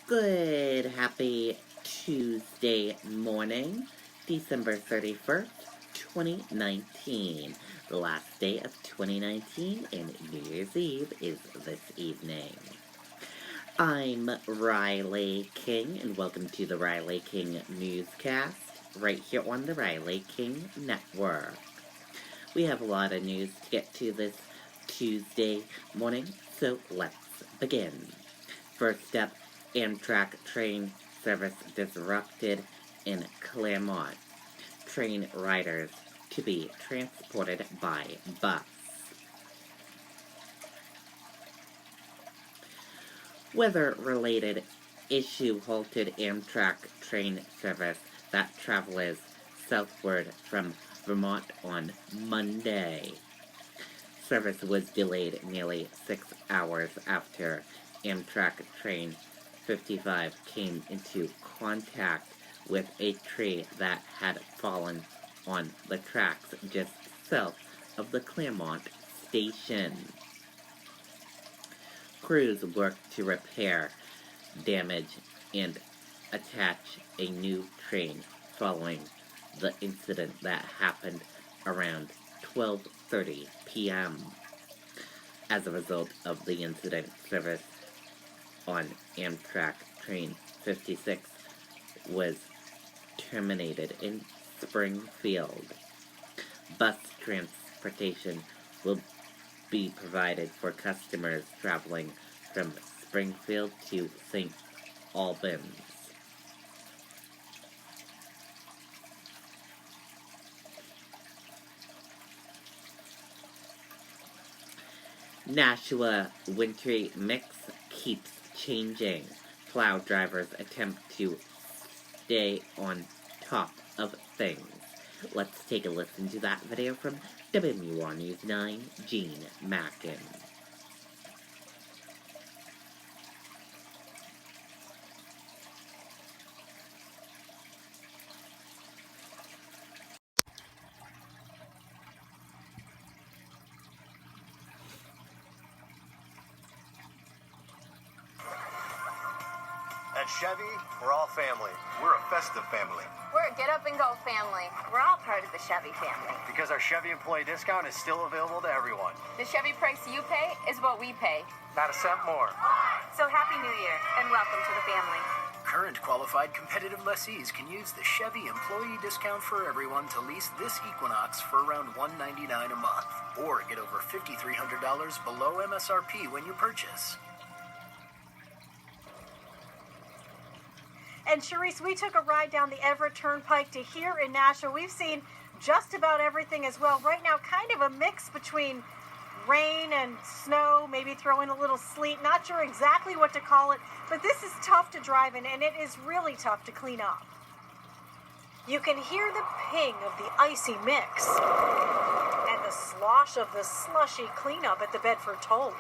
Good, happy Tuesday morning, December 31st, 2019. The last day of 2019 and New Year's Eve is this evening. I'm Riley King, and welcome to the Riley King Newscast, right here on the Riley King Network. We have a lot of news to get to this Tuesday morning, so let's begin. First up, Amtrak train service disrupted in Claremont. Train riders to be transported by bus. Weather-related issue halted Amtrak train service that travels southward from Vermont on Monday. Service was delayed nearly 6 hours after Amtrak train 55 came into contact with a tree that had fallen on the tracks just south of the Claremont station. Crews worked to repair damage and attach a new train following the incident that happened around 12:30 p.m. As a result of the incident, service on Amtrak train 56 was terminated in Springfield. Bus transportation will be provided for customers traveling from Springfield to St. Albans. Nashua wintry mix keeps changing. Plow drivers attempt to stay on top of things. Let's take a listen to that video from WMUR News 9, Gene Mackin. At Chevy, we're all family. We're a festive family. We're a get-up-and-go family. We're all part of the Chevy family. Because our Chevy employee discount is still available to everyone. The Chevy price you pay is what we pay. Not a cent more. So Happy New Year, and welcome to the family. Current qualified competitive lessees can use the Chevy employee discount for everyone to lease this Equinox for around $199 a month. Or get over $5,300 below MSRP when you purchase. And Charisse, we took a ride down the Everett Turnpike to here in Nashua. We've seen just about everything as well. Right now, kind of a mix between rain and snow, maybe throw in a little sleet. Not sure exactly what to call it, but this is tough to drive in, and it is really tough to clean up. You can hear the ping of the icy mix and the slosh of the slushy cleanup at the Bedford tolls.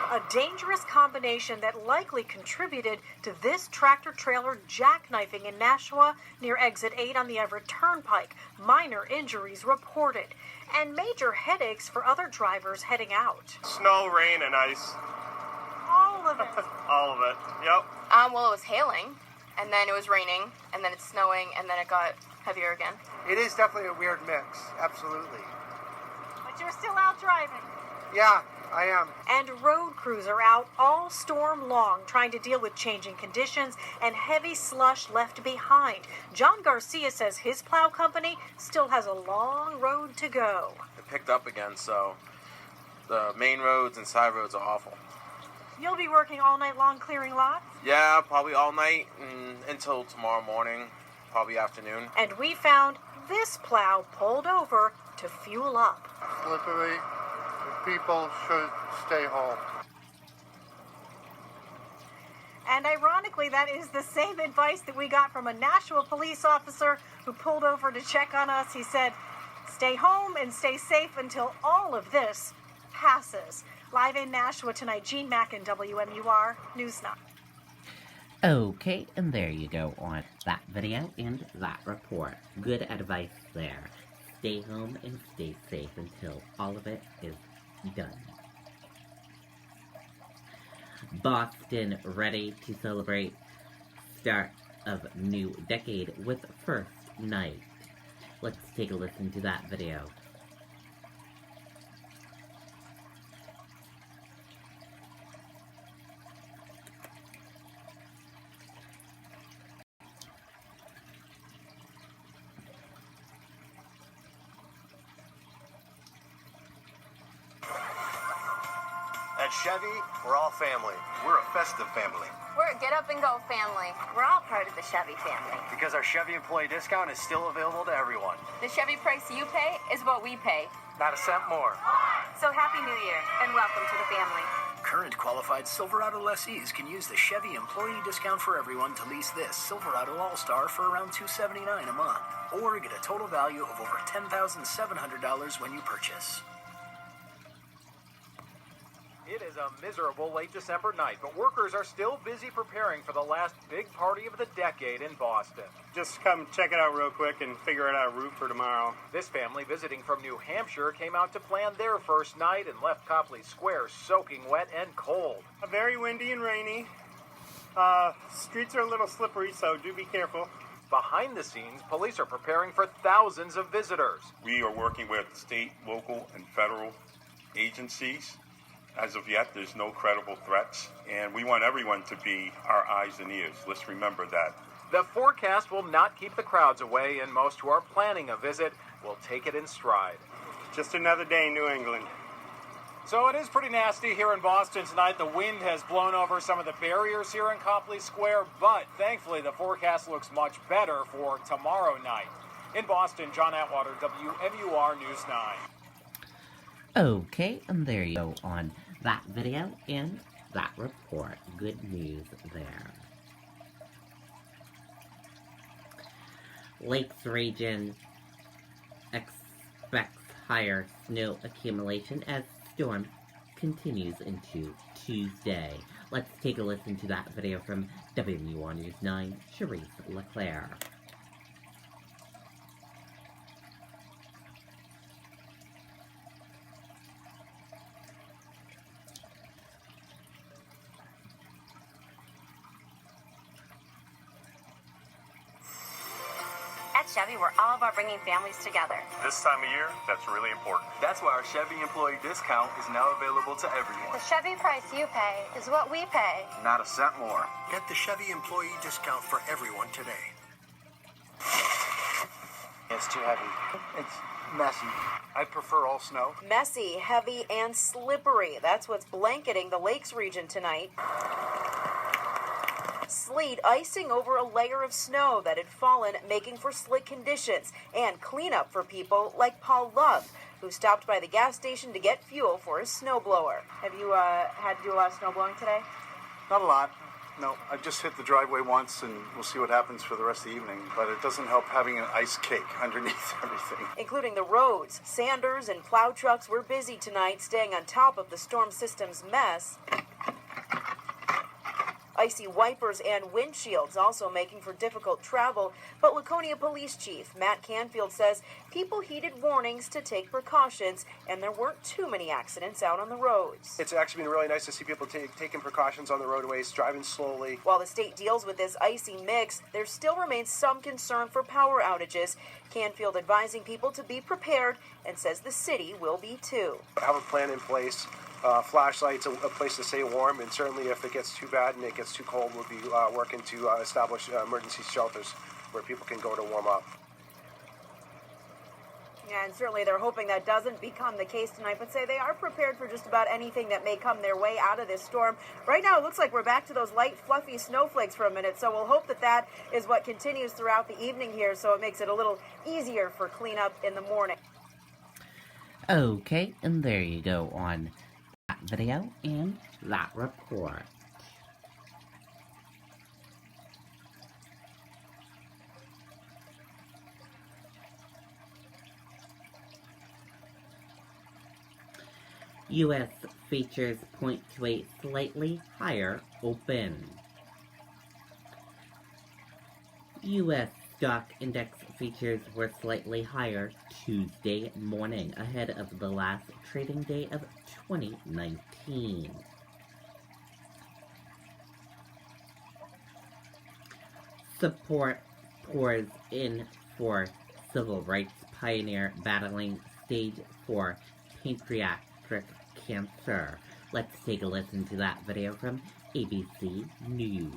A dangerous combination that likely contributed to this tractor-trailer jackknifing in Nashua near Exit 8 on the Everett Turnpike. Minor injuries reported, and major headaches for other drivers heading out. Snow, rain, and ice. All of it. All of it, yep. Well, it was hailing, and then it was raining, and then it's snowing, and then it got heavier again. It is definitely a weird mix, absolutely. But you're still out driving. Yeah, I am. And road crews are out all storm long trying to deal with changing conditions and heavy slush left behind. John Garcia says his plow company still has a long road to go. It picked up again, so the main roads and side roads are awful. You'll be working all night long clearing lots? Yeah, probably all night until tomorrow morning, probably afternoon. And we found this plow pulled over to fuel up. Slippery. People should stay home. And ironically, that is the same advice that we got from a Nashua police officer who pulled over to check on us. He said, stay home and stay safe until all of this passes. Live in Nashua tonight, Gene Mackin, WMUR News 9. Okay, and there you go on that video and that report. Good advice there. Stay home and stay safe until all of it is done. Boston ready to celebrate start of new decade with first night. Let's take a listen to that video. At Chevy, we're all family. We're a festive family. We're a get up and go family. We're all part of the Chevy family. Because our Chevy employee discount is still available to everyone. The Chevy price you pay is what we pay. Not a cent more. So Happy New Year and welcome to the family. Current qualified Silverado lessees can use the Chevy employee discount for everyone to lease this Silverado All-Star for around $279 a month, or get a total value of over $10,700 when you purchase. It is a miserable late December night, but workers are still busy preparing for the last big party of the decade in Boston. Just come check it out real quick and figure out our route for tomorrow. This family visiting from New Hampshire came out to plan their first night and left Copley Square soaking wet and cold. Very windy and rainy. Streets are a little slippery, so do be careful. Behind the scenes, police are preparing for thousands of visitors. We are working with state, local, and federal agencies. As of yet, there's no credible threats, and we want everyone to be our eyes and ears. Let's remember that. The forecast will not keep the crowds away, and most who are planning a visit will take it in stride. Just another day in New England. So it is pretty nasty here in Boston tonight. The wind has blown over some of the barriers here in Copley Square, but thankfully the forecast looks much better for tomorrow night. In Boston, John Atwater, WMUR News 9. Okay, and there you go on that video and that report. Good news there. Lakes region expects higher snow accumulation as storm continues into Tuesday. Let's take a listen to that video from WMUR News 9, Cherise LeClaire. At Chevy, we're all about bringing families together. This time of year, that's really important. That's why our Chevy employee discount is now available to everyone. The Chevy price you pay is what we pay. Not a cent more. Get the Chevy employee discount for everyone today. It's too heavy. It's messy. I prefer all snow. Messy, heavy, and slippery. That's what's blanketing the Lakes region tonight. Sleet icing over a layer of snow that had fallen, making for slick conditions and cleanup for people like Paul Love, who stopped by the gas station to get fuel for his snowblower. Have you had to do a lot of snowblowing today? Not a lot. No, I just hit the driveway once, and we'll see what happens for the rest of the evening. But it doesn't help having an ice cake underneath everything. Including the roads. Sanders and plow trucks were busy tonight, staying on top of the storm system's mess. Icy wipers and windshields also making for difficult travel, but Laconia Police Chief Matt Canfield says people heeded warnings to take precautions, and there weren't too many accidents out on the roads. It's actually been really nice to see people taking precautions on the roadways, driving slowly. While the state deals with this icy mix, there still remains some concern for power outages. Canfield advising people to be prepared and says the city will be too. Have a plan in place. Flashlights, a place to stay warm, and certainly if it gets too bad and it gets too cold, we'll be working to establish emergency shelters where people can go to warm up. Yeah, and certainly they're hoping that doesn't become the case tonight, but say they are prepared for just about anything that may come their way out of this storm. Right now, it looks like we're back to those light, fluffy snowflakes for a minute, so we'll hope that that is what continues throughout the evening here, so it makes it a little easier for cleanup in the morning. Okay, and there you go on that video and that report. U.S. features point to a slightly higher open. U.S. stock index features were slightly higher Tuesday morning, ahead of the last trading day of 2019. Support pours in for civil rights pioneer battling stage 4 pancreatic cancer. Let's take a listen to that video from ABC News.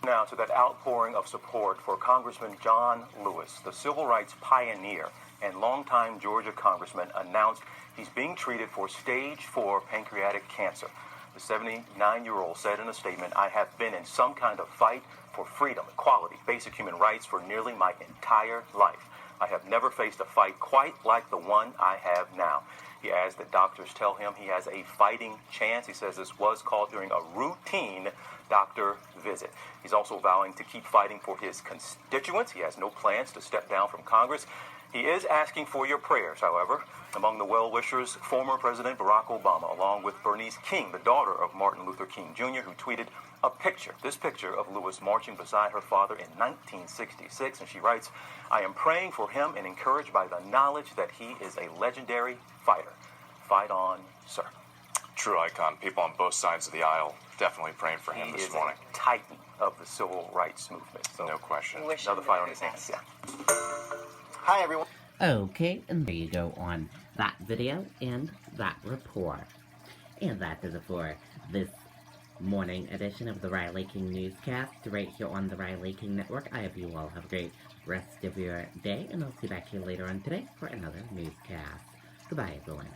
Now to that outpouring of support for Congressman John Lewis, the civil rights pioneer and longtime Georgia congressman, announced he's being treated for stage 4 pancreatic cancer. The 79-year-old said in a statement, "I have been in some kind of fight for freedom, equality, basic human rights for nearly my entire life. I have never faced a fight quite like the one I have now." He adds that doctors tell him he has a fighting chance. He says this was called during a routine doctor visit. He's also vowing to keep fighting for his constituents. He has no plans to step down from Congress. He is asking for your prayers, however. Among the well-wishers, former President Barack Obama, along with Bernice King, the daughter of Martin Luther King Jr., who tweeted this picture of Lewis marching beside her father in 1966, and she writes, "I am praying for him and encouraged by the knowledge that he is a legendary fighter. Fight on, sir." True icon. People on both sides of the aisle definitely praying for him this morning. He is a titan of the civil rights movement. So no question. Another fight on his hands, yeah. Hi, everyone. Okay, and there you go on that video and that report. And that does it for this morning edition of the Riley King Newscast right here on the Riley King Network. I hope you all have a great rest of your day, and I'll see you back here later on today for another newscast. Goodbye, everyone.